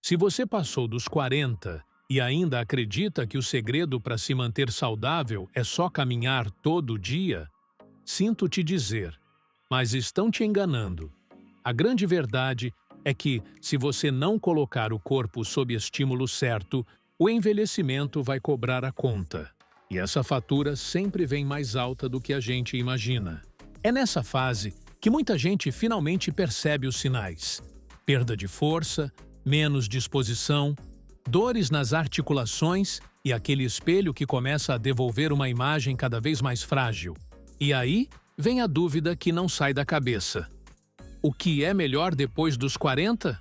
Se você passou dos 40 e ainda acredita que o segredo para se manter saudável é só caminhar todo dia, sinto te dizer, mas estão te enganando. A grande verdade é que, se você não colocar o corpo sob estímulo certo, o envelhecimento vai cobrar a conta. E essa fatura sempre vem mais alta do que a gente imagina. É nessa fase que muita gente finalmente percebe os sinais: perda de força, menos disposição, dores nas articulações e aquele espelho que começa a devolver uma imagem cada vez mais frágil. E aí vem a dúvida que não sai da cabeça. O que é melhor depois dos 40?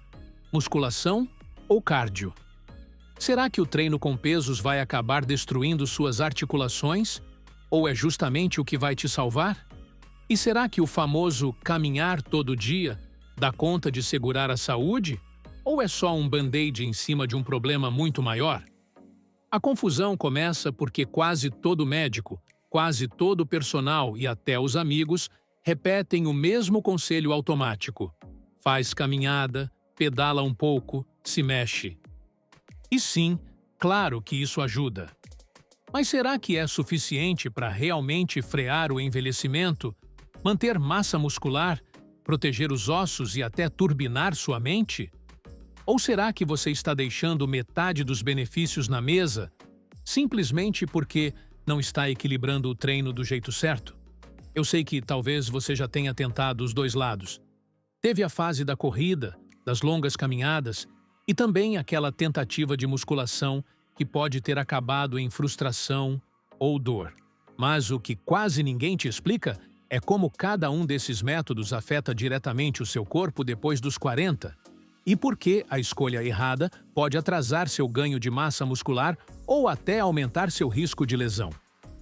Musculação ou cardio? Será que o treino com pesos vai acabar destruindo suas articulações? Ou é justamente o que vai te salvar? E será que o famoso caminhar todo dia dá conta de segurar a saúde? Ou é só um band-aid em cima de um problema muito maior? A confusão começa porque quase todo médico, quase todo personal e até os amigos repetem o mesmo conselho automático: faz caminhada, pedala um pouco, se mexe. E sim, claro que isso ajuda. Mas será que é suficiente para realmente frear o envelhecimento, manter massa muscular, proteger os ossos e até turbinar sua mente? Ou será que você está deixando metade dos benefícios na mesa simplesmente porque não está equilibrando o treino do jeito certo? Eu sei que talvez você já tenha tentado os dois lados. Teve a fase da corrida, das longas caminhadas e também aquela tentativa de musculação que pode ter acabado em frustração ou dor. Mas o que quase ninguém te explica é como cada um desses métodos afeta diretamente o seu corpo depois dos 40. E por que a escolha errada pode atrasar seu ganho de massa muscular ou até aumentar seu risco de lesão.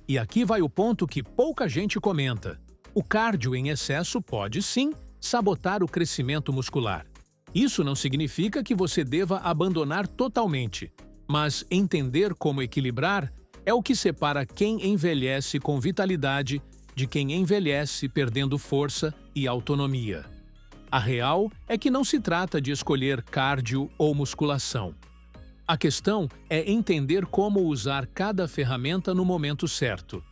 E aqui vai o ponto que pouca gente comenta. O cardio em excesso pode, sim, sabotar o crescimento muscular. Isso não significa que você deva abandonar totalmente, mas entender como equilibrar é o que separa quem envelhece com vitalidade de quem envelhece perdendo força e autonomia. A real é que não se trata de escolher cardio ou musculação. A questão é entender como usar cada ferramenta no momento certo.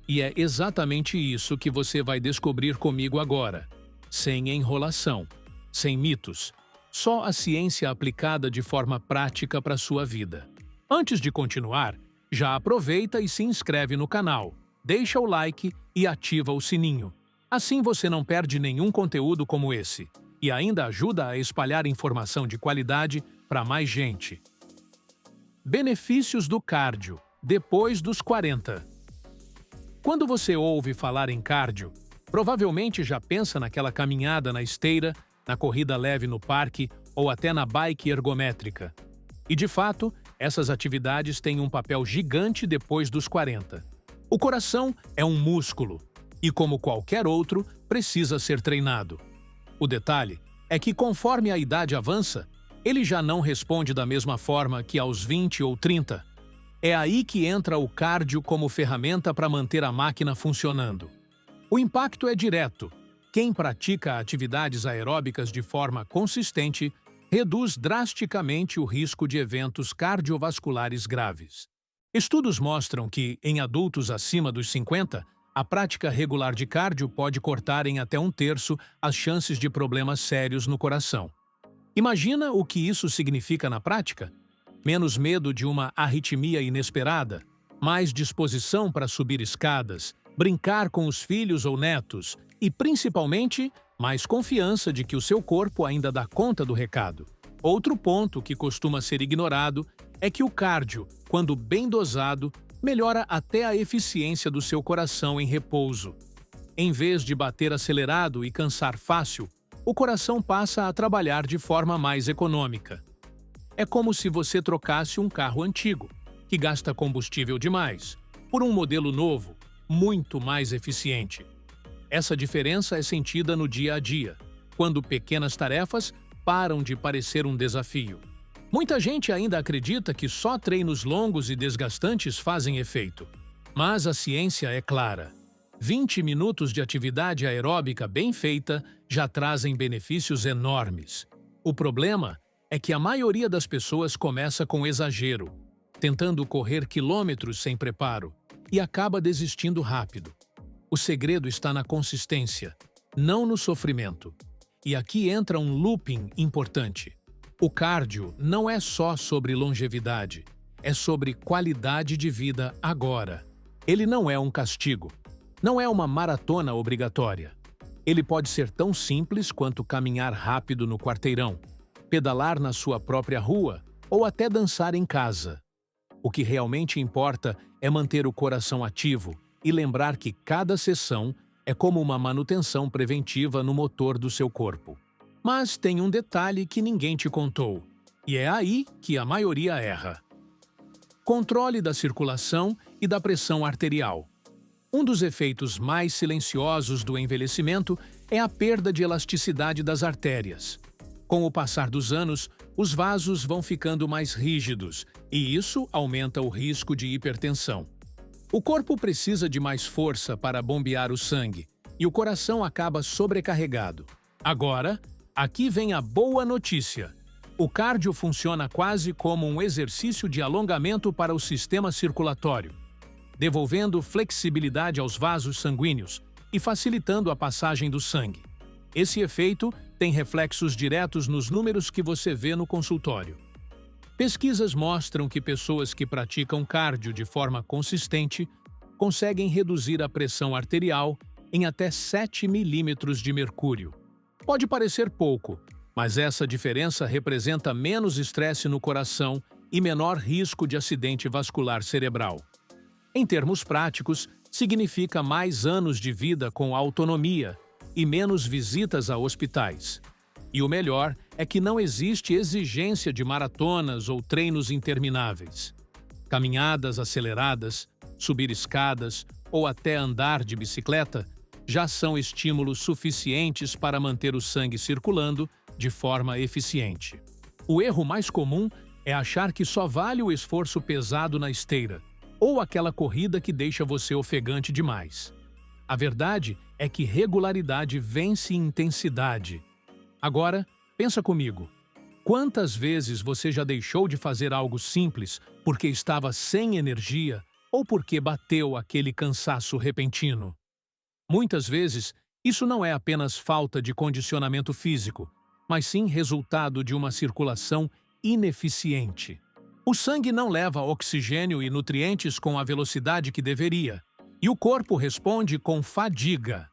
E é exatamente isso que você vai descobrir comigo agora. Sem enrolação, sem mitos, só a ciência aplicada de forma prática para a sua vida. Antes de continuar, já aproveita e se inscreve no canal, deixa o like e ativa o sininho. Assim você não perde nenhum conteúdo como esse e ainda ajuda a espalhar informação de qualidade para mais gente. Benefícios do cardio depois dos 40. Quando você ouve falar em cardio, provavelmente já pensa naquela caminhada na esteira, na corrida leve no parque ou até na bike ergométrica. E de fato, essas atividades têm um papel gigante depois dos 40. O coração é um músculo e, como qualquer outro, precisa ser treinado. O detalhe é que, conforme a idade avança, ele já não responde da mesma forma que aos 20 ou 30. É aí que entra o cardio como ferramenta para manter a máquina funcionando. O impacto é direto. Quem pratica atividades aeróbicas de forma consistente reduz drasticamente o risco de eventos cardiovasculares graves. Estudos mostram que, em adultos acima dos 50, a prática regular de cardio pode cortar em até 1/3 as chances de problemas sérios no coração. Imagina o que isso significa na prática? Menos medo de uma arritmia inesperada, mais disposição para subir escadas, brincar com os filhos ou netos e, principalmente, mais confiança de que o seu corpo ainda dá conta do recado. Outro ponto que costuma ser ignorado é que o cardio, quando bem dosado, melhora até a eficiência do seu coração em repouso. Em vez de bater acelerado e cansar fácil, o coração passa a trabalhar de forma mais econômica. É como se você trocasse um carro antigo, que gasta combustível demais, por um modelo novo, muito mais eficiente. Essa diferença é sentida no dia a dia, quando pequenas tarefas param de parecer um desafio. Muita gente ainda acredita que só treinos longos e desgastantes fazem efeito. Mas a ciência é clara. 20 minutos de atividade aeróbica bem feita já trazem benefícios enormes. O problema é que a maioria das pessoas começa com exagero, tentando correr quilômetros sem preparo, e acaba desistindo rápido. O segredo está na consistência, não no sofrimento. E aqui entra um looping importante. O cardio não é só sobre longevidade, é sobre qualidade de vida agora. Ele não é um castigo, não é uma maratona obrigatória. Ele pode ser tão simples quanto caminhar rápido no quarteirão, pedalar na sua própria rua ou até dançar em casa. O que realmente importa é manter o coração ativo e lembrar que cada sessão é como uma manutenção preventiva no motor do seu corpo. Mas tem um detalhe que ninguém te contou, e é aí que a maioria erra. Controle da circulação e da pressão arterial. Um dos efeitos mais silenciosos do envelhecimento é a perda de elasticidade das artérias. Com o passar dos anos, os vasos vão ficando mais rígidos, e isso aumenta o risco de hipertensão. O corpo precisa de mais força para bombear o sangue, e o coração acaba sobrecarregado. Agora, aqui vem a boa notícia. O cardio funciona quase como um exercício de alongamento para o sistema circulatório, devolvendo flexibilidade aos vasos sanguíneos e facilitando a passagem do sangue. Esse efeito tem reflexos diretos nos números que você vê no consultório. Pesquisas mostram que pessoas que praticam cardio de forma consistente conseguem reduzir a pressão arterial em até 7 milímetros de mercúrio. Pode parecer pouco, mas essa diferença representa menos estresse no coração e menor risco de acidente vascular cerebral. Em termos práticos, significa mais anos de vida com autonomia e menos visitas a hospitais. E o melhor é que não existe exigência de maratonas ou treinos intermináveis. Caminhadas aceleradas, subir escadas ou até andar de bicicleta já são estímulos suficientes para manter o sangue circulando de forma eficiente. O erro mais comum é achar que só vale o esforço pesado na esteira, ou aquela corrida que deixa você ofegante demais. A verdade é que regularidade vence intensidade. Agora, pensa comigo. Quantas vezes você já deixou de fazer algo simples porque estava sem energia ou porque bateu aquele cansaço repentino? Muitas vezes, isso não é apenas falta de condicionamento físico, mas sim resultado de uma circulação ineficiente. O sangue não leva oxigênio e nutrientes com a velocidade que deveria, e o corpo responde com fadiga.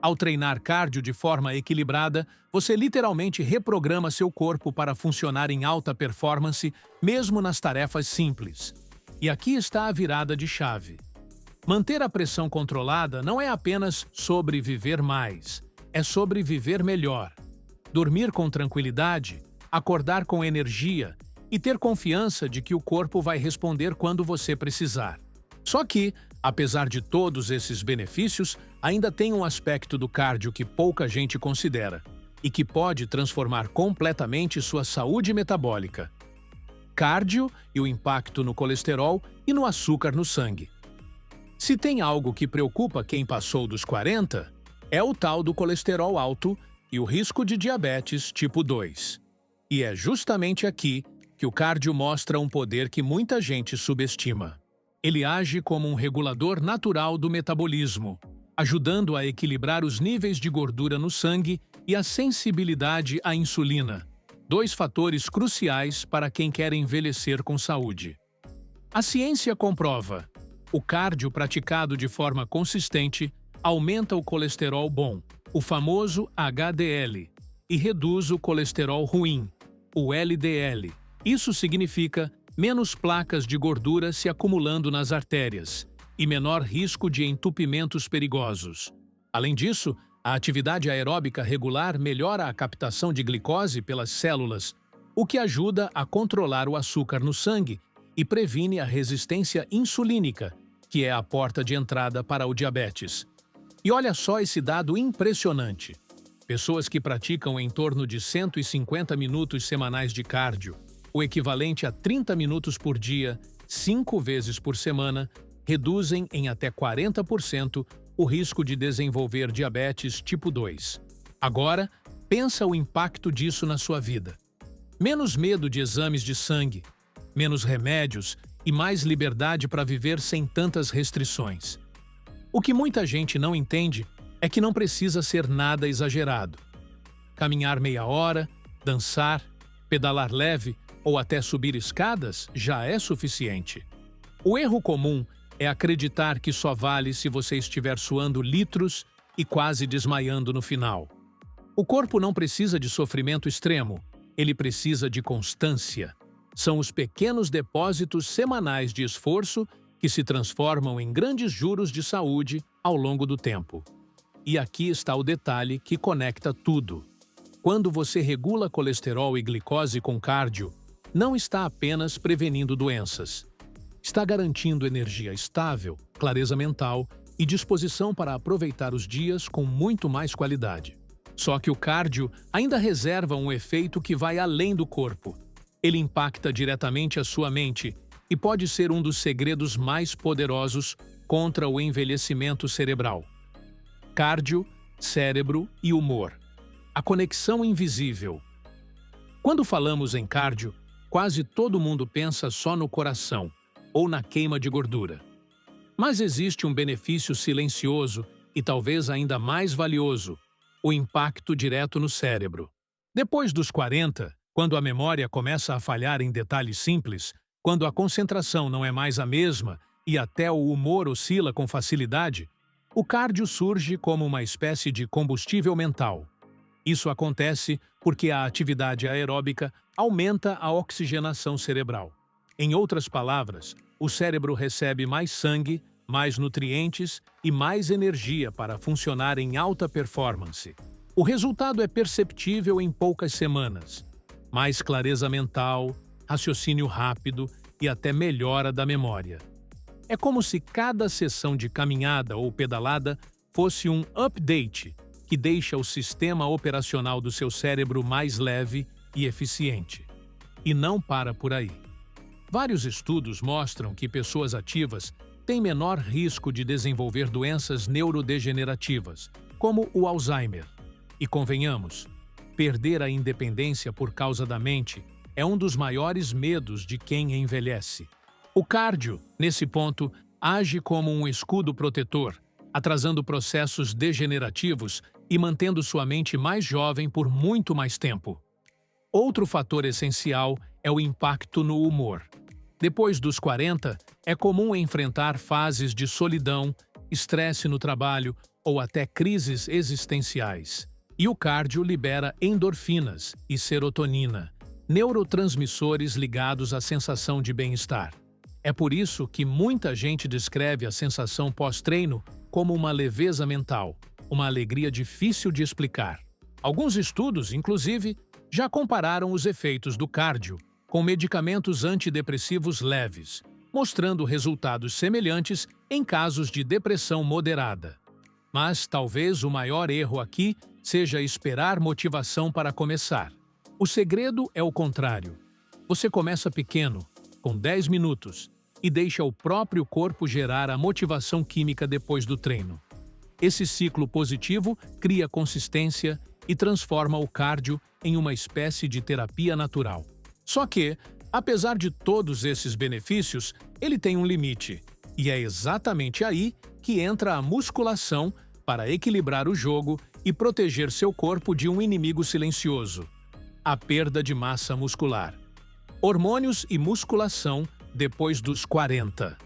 Ao treinar cardio de forma equilibrada, você literalmente reprograma seu corpo para funcionar em alta performance, mesmo nas tarefas simples. E aqui está a virada de chave. Manter a pressão controlada não é apenas sobre viver mais, é sobre viver melhor. Dormir com tranquilidade, acordar com energia e ter confiança de que o corpo vai responder quando você precisar. Só que, apesar de todos esses benefícios, ainda tem um aspecto do cardio que pouca gente considera e que pode transformar completamente sua saúde metabólica. Cardio e o impacto no colesterol e no açúcar no sangue. Se tem algo que preocupa quem passou dos 40, é o tal do colesterol alto e o risco de diabetes tipo 2. E é justamente aqui que o cardio mostra um poder que muita gente subestima. Ele age como um regulador natural do metabolismo, ajudando a equilibrar os níveis de gordura no sangue e a sensibilidade à insulina, dois fatores cruciais para quem quer envelhecer com saúde. A ciência comprova: o cardio praticado de forma consistente aumenta o colesterol bom, o famoso HDL, e reduz o colesterol ruim, o LDL. Isso significa menos placas de gordura se acumulando nas artérias e menor risco de entupimentos perigosos. Além disso, a atividade aeróbica regular melhora a captação de glicose pelas células, o que ajuda a controlar o açúcar no sangue e previne a resistência insulínica, que é a porta de entrada para o diabetes. E olha só esse dado impressionante. Pessoas que praticam em torno de 150 minutos semanais de cardio, o equivalente a 30 minutos por dia, 5 vezes por semana, reduzem em até 40% o risco de desenvolver diabetes tipo 2. Agora, pensa o impacto disso na sua vida. Menos medo de exames de sangue, menos remédios e mais liberdade para viver sem tantas restrições. O que muita gente não entende é que não precisa ser nada exagerado. Caminhar meia hora, dançar, pedalar leve ou até subir escadas já é suficiente. O erro comum é acreditar que só vale se você estiver suando litros e quase desmaiando no final. O corpo não precisa de sofrimento extremo, ele precisa de constância. São os pequenos depósitos semanais de esforço que se transformam em grandes juros de saúde ao longo do tempo. E aqui está o detalhe que conecta tudo. Quando você regula colesterol e glicose com cardio, não está apenas prevenindo doenças. Está garantindo energia estável, clareza mental e disposição para aproveitar os dias com muito mais qualidade. Só que o cardio ainda reserva um efeito que vai além do corpo. Ele impacta diretamente a sua mente e pode ser um dos segredos mais poderosos contra o envelhecimento cerebral. Cardio, cérebro e humor. A conexão invisível. Quando falamos em cardio, quase todo mundo pensa só no coração ou na queima de gordura. Mas existe um benefício silencioso e talvez ainda mais valioso: o impacto direto no cérebro. Depois dos 40, quando a memória começa a falhar em detalhes simples, quando a concentração não é mais a mesma e até o humor oscila com facilidade, o cardio surge como uma espécie de combustível mental. Isso acontece porque a atividade aeróbica aumenta a oxigenação cerebral. Em outras palavras, o cérebro recebe mais sangue, mais nutrientes e mais energia para funcionar em alta performance. O resultado é perceptível em poucas semanas. Mais clareza mental, raciocínio rápido e até melhora da memória. É como se cada sessão de caminhada ou pedalada fosse um update que deixa o sistema operacional do seu cérebro mais leve e eficiente. E não para por aí. Vários estudos mostram que pessoas ativas têm menor risco de desenvolver doenças neurodegenerativas, como o Alzheimer. E convenhamos, perder a independência por causa da mente é um dos maiores medos de quem envelhece. O cardio, nesse ponto, age como um escudo protetor, atrasando processos degenerativos e mantendo sua mente mais jovem por muito mais tempo. Outro fator essencial é o impacto no humor. Depois dos 40, é comum enfrentar fases de solidão, estresse no trabalho ou até crises existenciais. E o cardio libera endorfinas e serotonina, neurotransmissores ligados à sensação de bem-estar. É por isso que muita gente descreve a sensação pós-treino como uma leveza mental, uma alegria difícil de explicar. Alguns estudos, inclusive, já compararam os efeitos do cardio com medicamentos antidepressivos leves, mostrando resultados semelhantes em casos de depressão moderada. Mas talvez o maior erro aqui seja esperar motivação para começar. O segredo é o contrário. Você começa pequeno, com 10 minutos, e deixa o próprio corpo gerar a motivação química depois do treino. Esse ciclo positivo cria consistência e transforma o cardio em uma espécie de terapia natural. Só que, apesar de todos esses benefícios, ele tem um limite. E é exatamente aí que entra a musculação para equilibrar o jogo e proteger seu corpo de um inimigo silencioso: a perda de massa muscular. Hormônios e musculação depois dos 40.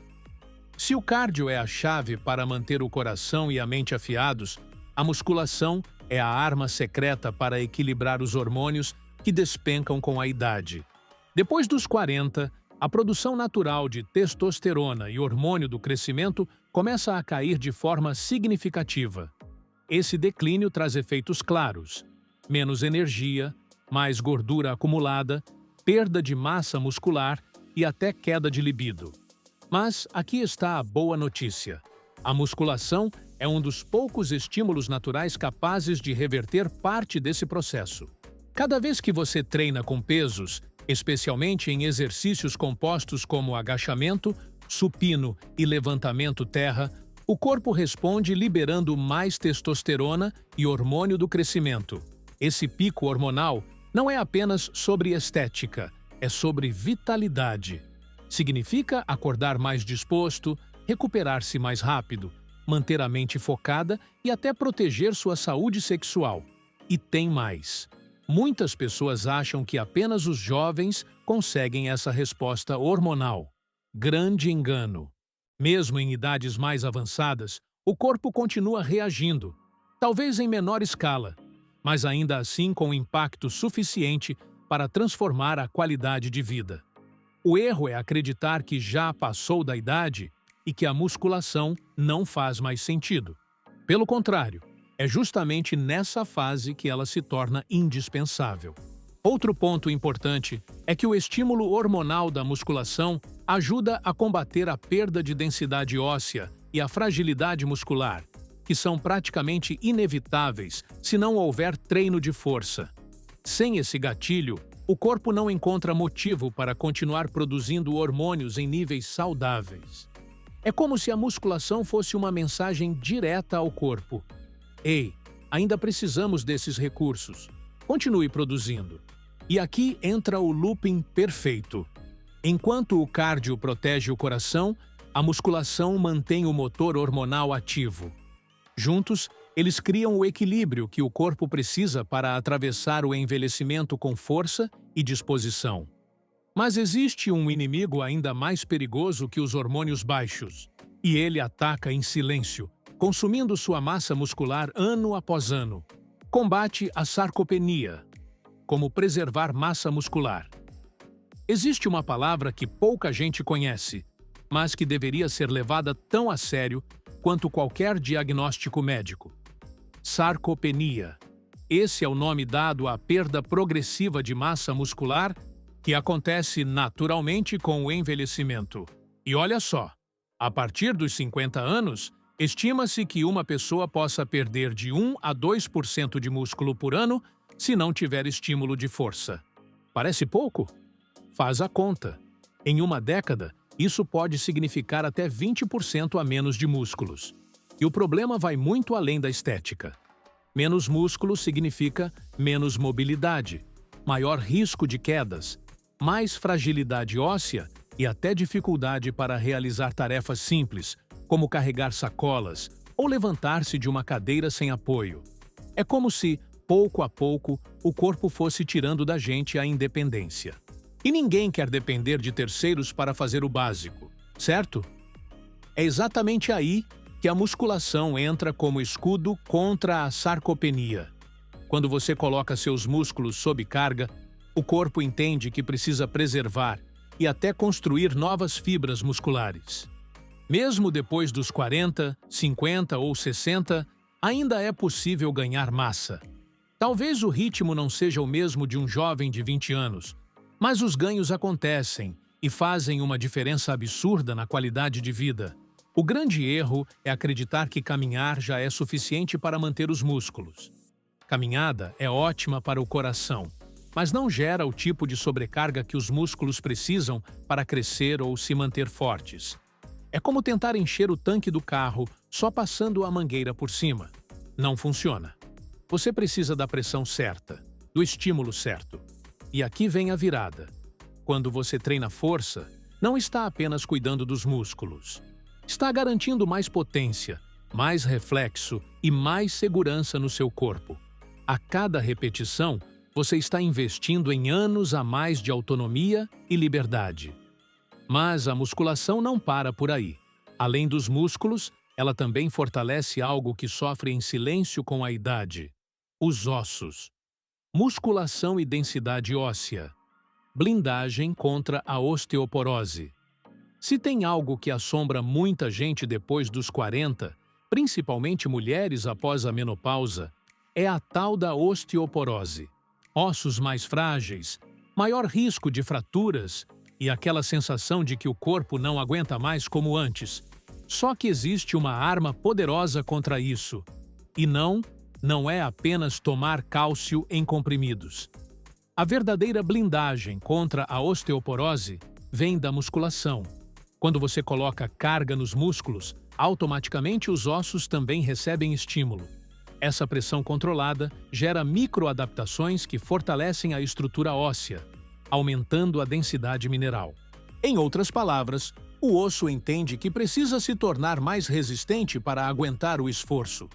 Se o cardio é a chave para manter o coração e a mente afiados, a musculação é a arma secreta para equilibrar os hormônios que despencam com a idade. Depois dos 40, a produção natural de testosterona e hormônio do crescimento começa a cair de forma significativa. Esse declínio traz efeitos claros: menos energia, mais gordura acumulada, perda de massa muscular e até queda de libido. Mas aqui está a boa notícia. A musculação é um dos poucos estímulos naturais capazes de reverter parte desse processo. Cada vez que você treina com pesos, especialmente em exercícios compostos como agachamento, supino e levantamento terra, o corpo responde liberando mais testosterona e hormônio do crescimento. Esse pico hormonal Não é apenas sobre estética, é sobre vitalidade. Significa acordar mais disposto, recuperar-se mais rápido, manter a mente focada e até proteger sua saúde sexual. E tem mais. Muitas pessoas acham que apenas os jovens conseguem essa resposta hormonal. Grande engano. Mesmo em idades mais avançadas, o corpo continua reagindo, talvez em menor escala, mas ainda assim com impacto suficiente para transformar a qualidade de vida. O erro é acreditar que já passou da idade e que a musculação não faz mais sentido. Pelo contrário, é justamente nessa fase que ela se torna indispensável. Outro ponto importante é que o estímulo hormonal da musculação ajuda a combater a perda de densidade óssea e a fragilidade muscular, que são praticamente inevitáveis se não houver treino de força. Sem esse gatilho, o corpo não encontra motivo para continuar produzindo hormônios em níveis saudáveis. É como se a musculação fosse uma mensagem direta ao corpo. Ei, ainda precisamos desses recursos. Continue produzindo. E aqui entra o looping perfeito. Enquanto o cardio protege o coração, a musculação mantém o motor hormonal ativo. Juntos, eles criam o equilíbrio que o corpo precisa para atravessar o envelhecimento com força e disposição. Mas existe um inimigo ainda mais perigoso que os hormônios baixos, e ele ataca em silêncio, consumindo sua massa muscular ano após ano. Combate a sarcopenia. Como preservar massa muscular. Existe uma palavra que pouca gente conhece, mas que deveria ser levada tão a sério quanto qualquer diagnóstico médico. Sarcopenia. Esse é o nome dado à perda progressiva de massa muscular que acontece naturalmente com o envelhecimento. E olha só, a partir dos 50 anos, estima-se que uma pessoa possa perder de 1 a 2% de músculo por ano se não tiver estímulo de força. Parece pouco? Faz a conta. Em uma década, isso pode significar até 20% a menos de músculos. E o problema vai muito além da estética. Menos músculo significa menos mobilidade, maior risco de quedas, mais fragilidade óssea e até dificuldade para realizar tarefas simples, como carregar sacolas ou levantar-se de uma cadeira sem apoio. É como se, pouco a pouco, o corpo fosse tirando da gente a independência. E ninguém quer depender de terceiros para fazer o básico, certo? É exatamente aí que a musculação entra como escudo contra a sarcopenia. Quando você coloca seus músculos sob carga, o corpo entende que precisa preservar e até construir novas fibras musculares. Mesmo depois dos 40, 50 ou 60, ainda é possível ganhar massa. Talvez o ritmo não seja o mesmo de um jovem de 20 anos, mas os ganhos acontecem e fazem uma diferença absurda na qualidade de vida. O grande erro é acreditar que caminhar já é suficiente para manter os músculos. Caminhada é ótima para o coração, mas não gera o tipo de sobrecarga que os músculos precisam para crescer ou se manter fortes. É como tentar encher o tanque do carro só passando a mangueira por cima. Não funciona. Você precisa da pressão certa, do estímulo certo. E aqui vem a virada. Quando você treina força, não está apenas cuidando dos músculos. Está garantindo mais potência, mais reflexo e mais segurança no seu corpo. A cada repetição, você está investindo em anos a mais de autonomia e liberdade. Mas a musculação não para por aí. Além dos músculos, ela também fortalece algo que sofre em silêncio com a idade: os ossos. Musculação e densidade óssea. Blindagem contra a osteoporose. Se tem algo que assombra muita gente depois dos 40, principalmente mulheres após a menopausa, é a tal da osteoporose. Ossos mais frágeis, maior risco de fraturas e aquela sensação de que o corpo não aguenta mais como antes. Só que existe uma arma poderosa contra isso. E não é apenas tomar cálcio em comprimidos. A verdadeira blindagem contra a osteoporose vem da musculação. Quando você coloca carga nos músculos, automaticamente os ossos também recebem estímulo. Essa pressão controlada gera microadaptações que fortalecem a estrutura óssea, aumentando a densidade mineral. Em outras palavras, o osso entende que precisa se tornar mais resistente para aguentar o esforço.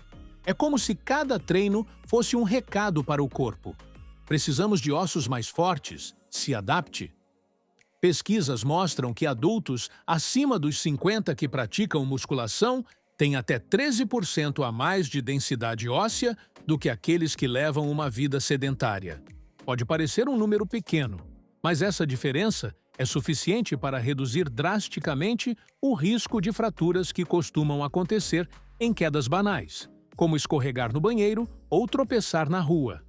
É como se cada treino fosse um recado para o corpo. Precisamos de ossos mais fortes, se adapte. Pesquisas mostram que adultos acima dos 50 que praticam musculação têm até 13% a mais de densidade óssea do que aqueles que levam uma vida sedentária. Pode parecer um número pequeno, mas essa diferença é suficiente para reduzir drasticamente o risco de fraturas que costumam acontecer em quedas banais, como escorregar no banheiro ou tropeçar na rua.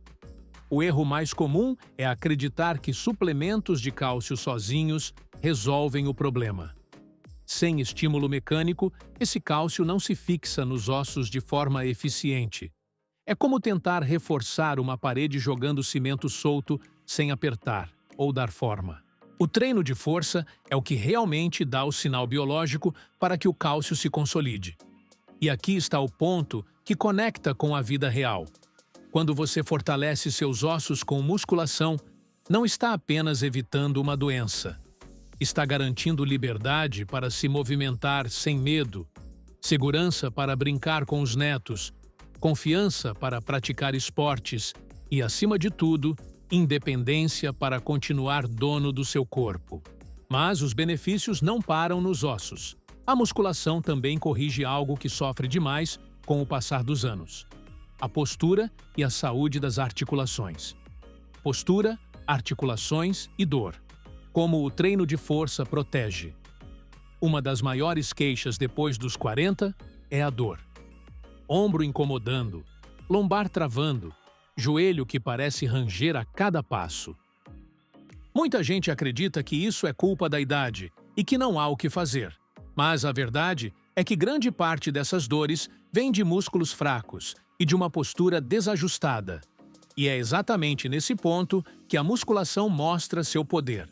O erro mais comum é acreditar que suplementos de cálcio sozinhos resolvem o problema. Sem estímulo mecânico, esse cálcio não se fixa nos ossos de forma eficiente. É como tentar reforçar uma parede jogando cimento solto sem apertar ou dar forma. O treino de força é o que realmente dá o sinal biológico para que o cálcio se consolide. E aqui está o ponto que conecta com a vida real. Quando você fortalece seus ossos com musculação, não está apenas evitando uma doença. Está garantindo liberdade para se movimentar sem medo, segurança para brincar com os netos, confiança para praticar esportes e, acima de tudo, independência para continuar dono do seu corpo. Mas os benefícios não param nos ossos. A musculação também corrige algo que sofre demais com o passar dos anos: a postura e a saúde das articulações. Postura, articulações e dor. Como o treino de força protege. Uma das maiores queixas depois dos 40 é a dor. Ombro incomodando, lombar travando, joelho que parece ranger a cada passo. Muita gente acredita que isso é culpa da idade e que não há o que fazer. Mas a verdade é que grande parte dessas dores vem de músculos fracos e de uma postura desajustada. E é exatamente nesse ponto que a musculação mostra seu poder.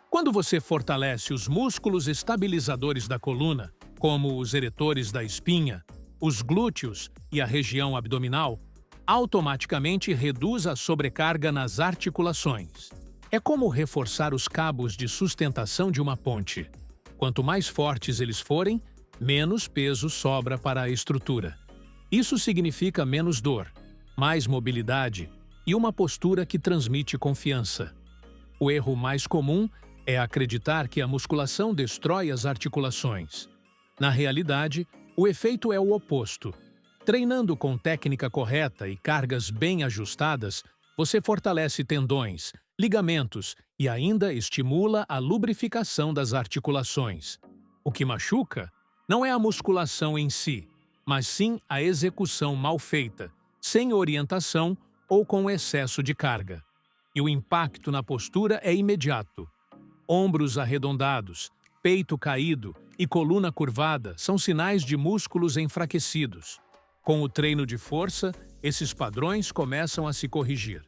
Quando você fortalece os músculos estabilizadores da coluna, como os eretores da espinha, os glúteos e a região abdominal, automaticamente reduz a sobrecarga nas articulações. É como reforçar os cabos de sustentação de uma ponte. Quanto mais fortes eles forem, menos peso sobra para a estrutura. Isso significa menos dor, mais mobilidade e uma postura que transmite confiança. O erro mais comum é acreditar que a musculação destrói as articulações. Na realidade, o efeito é o oposto. Treinando com técnica correta e cargas bem ajustadas, você fortalece tendões, ligamentos e ainda estimula a lubrificação das articulações. O que machuca não é a musculação em si, mas sim a execução mal feita, sem orientação ou com excesso de carga. E o impacto na postura é imediato. Ombros arredondados, peito caído e coluna curvada são sinais de músculos enfraquecidos. Com o treino de força, esses padrões começam a se corrigir.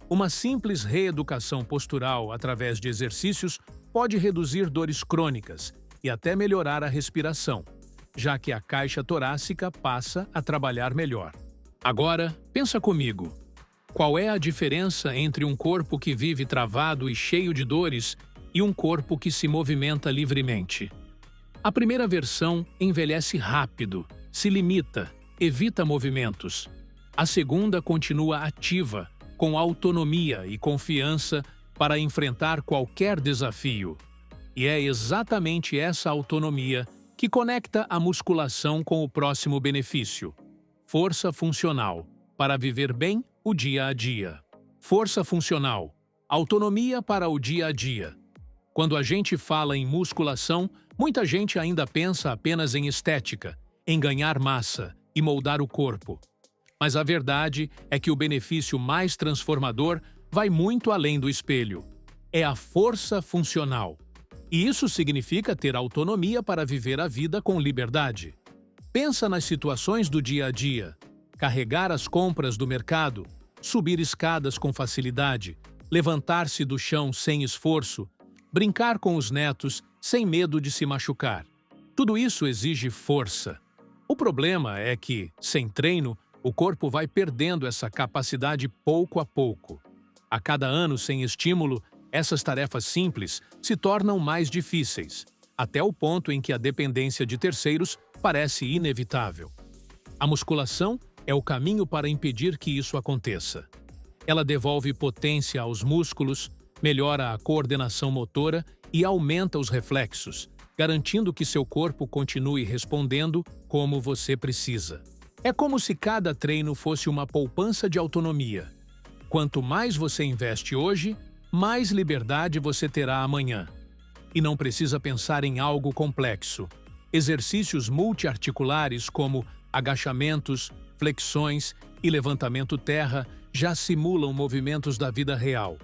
Uma simples reeducação postural através de exercícios pode reduzir dores crônicas e até melhorar a respiração, já que a caixa torácica passa a trabalhar melhor. Agora, pensa comigo. Qual é a diferença entre um corpo que vive travado e cheio de dores e um corpo que se movimenta livremente? A primeira versão envelhece rápido, se limita, evita movimentos. A segunda continua ativa, com autonomia e confiança para enfrentar qualquer desafio. E é exatamente essa autonomia que conecta a musculação com o próximo benefício: força funcional, para viver bem o dia a dia. Força funcional, autonomia para o dia a dia. Quando a gente fala em musculação, muita gente ainda pensa apenas em estética, em ganhar massa e moldar o corpo. Mas a verdade é que o benefício mais transformador vai muito além do espelho. É a força funcional. E isso significa ter autonomia para viver a vida com liberdade. Pensa nas situações do dia a dia. Carregar as compras do mercado, subir escadas com facilidade, levantar-se do chão sem esforço, brincar com os netos sem medo de se machucar. Tudo isso exige força. O problema é que, sem treino, O corpo vai perdendo essa capacidade pouco a pouco. A cada ano sem estímulo, essas tarefas simples se tornam mais difíceis, até o ponto em que a dependência de terceiros parece inevitável. A musculação é o caminho para impedir que isso aconteça. Ela devolve potência aos músculos, melhora a coordenação motora e aumenta os reflexos, garantindo que seu corpo continue respondendo como você precisa. É como se cada treino fosse uma poupança de autonomia. Quanto mais você investe hoje, mais liberdade você terá amanhã. E não precisa pensar em algo complexo. Exercícios multiarticulares como agachamentos, flexões e levantamento terra já simulam movimentos da vida real.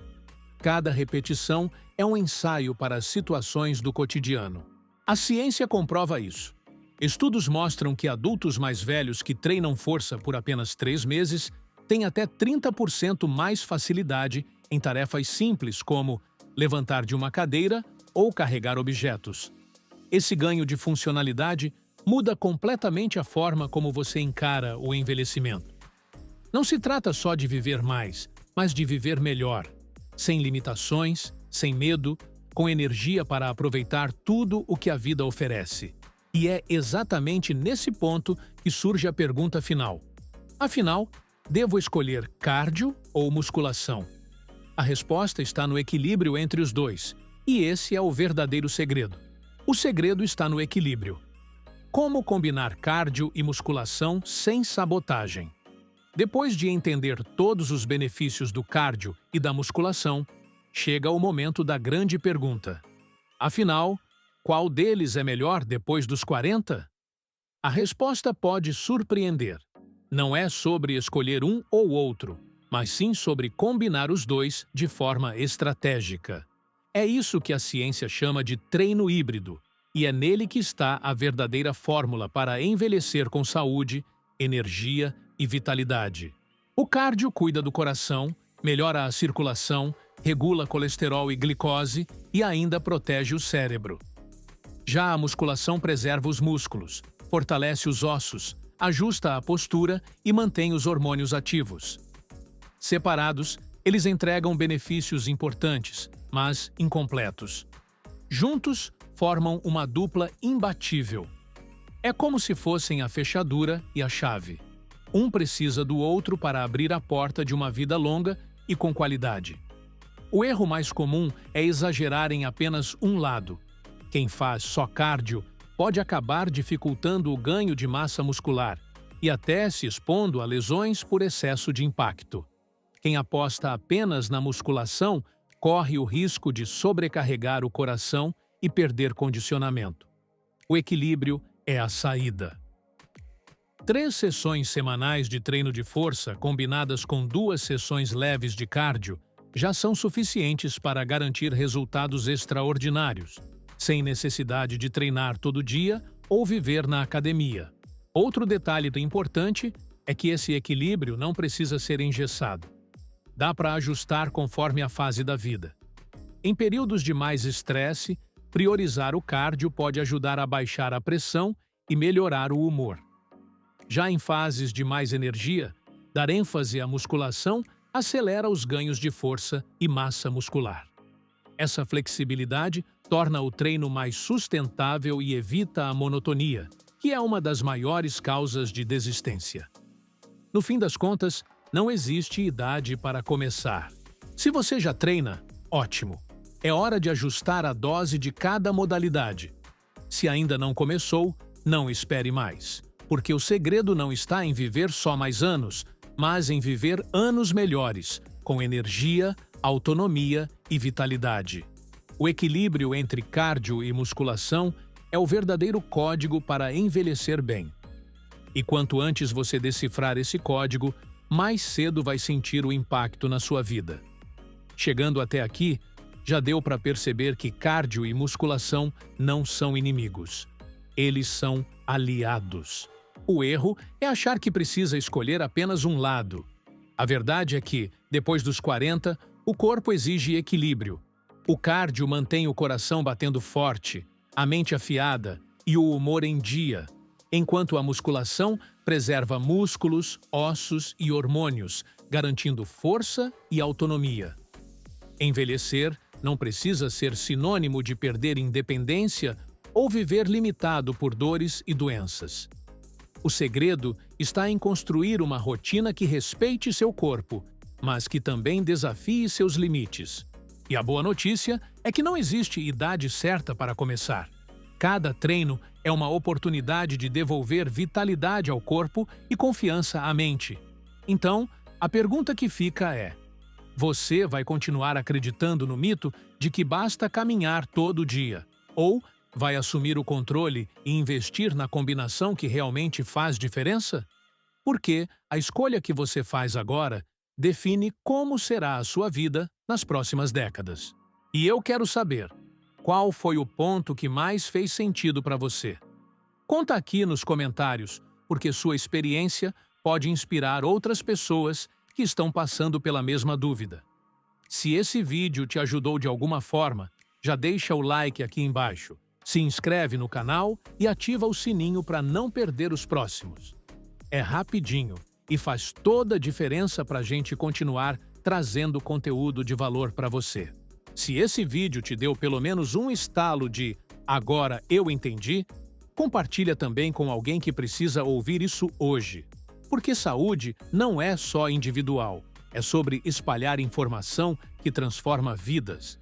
Cada repetição é um ensaio para as situações do cotidiano. A ciência comprova isso. Estudos mostram que adultos mais velhos que treinam força por apenas 3 meses têm até 30% mais facilidade em tarefas simples como levantar de uma cadeira ou carregar objetos. Esse ganho de funcionalidade muda completamente a forma como você encara o envelhecimento. Não se trata só de viver mais, mas de viver melhor, sem limitações, sem medo, com energia para aproveitar tudo o que a vida oferece. E é exatamente nesse ponto que surge a pergunta final. Afinal, devo escolher cardio ou musculação? A resposta está no equilíbrio entre os dois, e esse é o verdadeiro segredo. O segredo está no equilíbrio. Como combinar cardio e musculação sem sabotagem? Depois de entender todos os benefícios do cardio e da musculação, chega o momento da grande pergunta. Afinal, qual deles é melhor depois dos 40? A resposta pode surpreender. Não é sobre escolher um ou outro, mas sim sobre combinar os dois de forma estratégica. É isso que a ciência chama de treino híbrido, e é nele que está a verdadeira fórmula para envelhecer com saúde, energia e vitalidade. O cardio cuida do coração, melhora a circulação, regula colesterol e glicose e ainda protege o cérebro. Já a musculação preserva os músculos, fortalece os ossos, ajusta a postura e mantém os hormônios ativos. Separados, eles entregam benefícios importantes, mas incompletos. Juntos, formam uma dupla imbatível. É como se fossem a fechadura e a chave. Um precisa do outro para abrir a porta de uma vida longa e com qualidade. O erro mais comum é exagerar em apenas um lado. Quem faz só cardio pode acabar dificultando o ganho de massa muscular e até se expondo a lesões por excesso de impacto. Quem aposta apenas na musculação corre o risco de sobrecarregar o coração e perder condicionamento. O equilíbrio é a saída. 3 sessões semanais de treino de força combinadas com 2 sessões leves de cardio já são suficientes para garantir resultados extraordinários, sem necessidade de treinar todo dia ou viver na academia. Outro detalhe importante é que esse equilíbrio não precisa ser engessado. Dá para ajustar conforme a fase da vida. Em períodos de mais estresse, priorizar o cardio pode ajudar a baixar a pressão e melhorar o humor. Já em fases de mais energia, dar ênfase à musculação acelera os ganhos de força e massa muscular. Essa flexibilidade torna o treino mais sustentável e evita a monotonia, que é uma das maiores causas de desistência. No fim das contas, não existe idade para começar. Se você já treina, ótimo! É hora de ajustar a dose de cada modalidade. Se ainda não começou, não espere mais, porque o segredo não está em viver só mais anos, mas em viver anos melhores, com energia, autonomia e vitalidade. O equilíbrio entre cardio e musculação é o verdadeiro código para envelhecer bem. E quanto antes você decifrar esse código, mais cedo vai sentir o impacto na sua vida. Chegando até aqui, já deu para perceber que cardio e musculação não são inimigos. Eles são aliados. O erro é achar que precisa escolher apenas um lado. A verdade é que, depois dos 40, o corpo exige equilíbrio. O cardio mantém o coração batendo forte, a mente afiada e o humor em dia. enquanto a musculação preserva músculos, ossos e hormônios, garantindo força e autonomia. Envelhecer não precisa ser sinônimo de perder independência ou viver limitado por dores e doenças. O segredo está em construir uma rotina que respeite seu corpo, mas que também desafie seus limites. E a boa notícia é que não existe idade certa para começar. Cada treino é uma oportunidade de devolver vitalidade ao corpo e confiança à mente. Então, a pergunta que fica é: você vai continuar acreditando no mito de que basta caminhar todo dia? Ou vai assumir o controle e investir na combinação que realmente faz diferença? Porque a escolha que você faz agora define como será a sua vida nas próximas décadas. E eu quero saber, qual foi o ponto que mais fez sentido para você? Conta aqui nos comentários, porque sua experiência pode inspirar outras pessoas que estão passando pela mesma dúvida. Se esse vídeo te ajudou de alguma forma, já deixa o like aqui embaixo, se inscreve no canal e ativa o sininho para não perder os próximos. É rapidinho e faz toda a diferença para a gente continuar trazendo conteúdo de valor para você. Se esse vídeo te deu pelo menos um estalo de "agora eu entendi", compartilha também com alguém que precisa ouvir isso hoje. Porque saúde não é só individual, é sobre espalhar informação que transforma vidas.